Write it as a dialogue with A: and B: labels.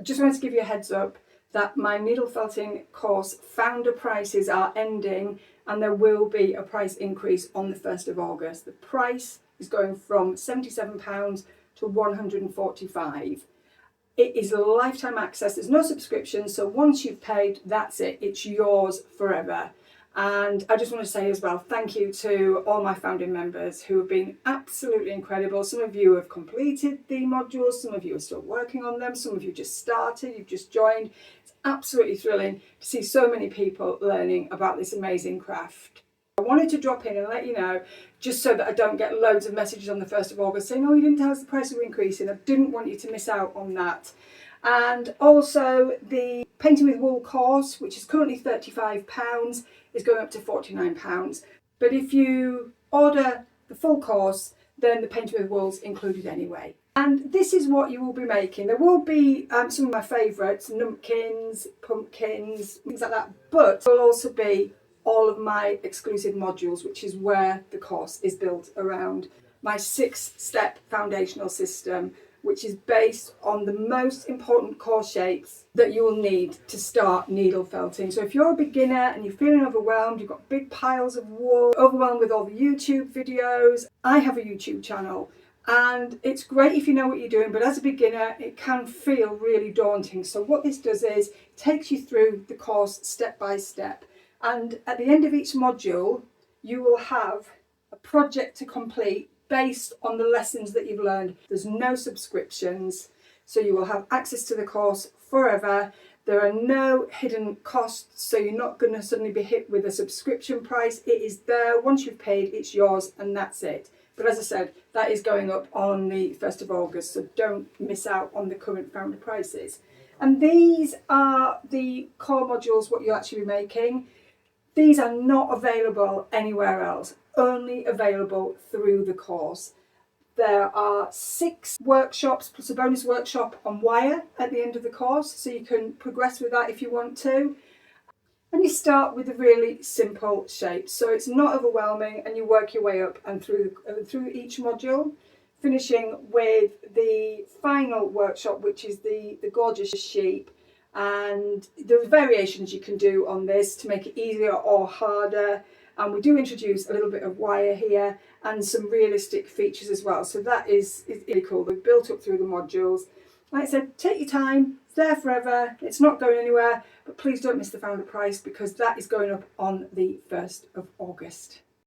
A: just wanted to give you a heads up that my needle felting course founder prices are ending, and there will be a price increase on the 1st of August. The price is going from £77 to £145. It is lifetime access, there's no subscription, so once you've paid, that's it, it's yours forever. And I just want to say as well, thank you to all my founding members who have been absolutely incredible. Some of you have completed the modules, some of you are still working on them, some of you just started, you've just joined. It's absolutely thrilling to see so many people learning about this amazing craft. I wanted to drop in and let you know, just so that I don't get loads of messages on the 1st of August saying, oh, you didn't tell us the price was increasing. I didn't want you to miss out on that. And also the Painting with Wool course, which is currently £35, is going up to £49. But if you order the full course, then the Painting with Wool's included anyway. And this is what you will be making. There will be some of my favourites, numpkins, pumpkins, things like that. But there will also be all of my exclusive modules, which is where the course is built around. My 6-step foundational system, which is based on the most important core shapes that you will need to start needle felting. So if you're a beginner and you're feeling overwhelmed, you've got big piles of wool, overwhelmed with all the YouTube videos, I have a YouTube channel. And it's great if you know what you're doing, but as a beginner, it can feel really daunting. So what this does is takes you through the course step by step. And at the end of each module, you will have a project to complete based on the lessons that you've learned. There's no subscriptions, so you will have access to the course forever. There are no hidden costs, so you're not going to suddenly be hit with a subscription price. It is there. Once you've paid, it's yours, and that's it. But as I said, that is going up on the 1st of August, so don't miss out on the current founder prices. And these are the core modules, what you'll actually be making. These are not available anywhere else, only available through the course. There are 6 workshops plus a bonus workshop on wire at the end of the course, so you can progress with that if you want to. And you start with a really simple shape, so it's not overwhelming, and you work your way up and through each module, finishing with the final workshop, which is the gorgeous sheep. And there are variations you can do on this to make it easier or harder. And we do introduce a little bit of wire here and some realistic features as well. So that is really cool. We've built up through the modules. Like I said, take your time. It's there forever. It's not going anywhere. But please don't miss the founder price, because that is going up on the 1st of August.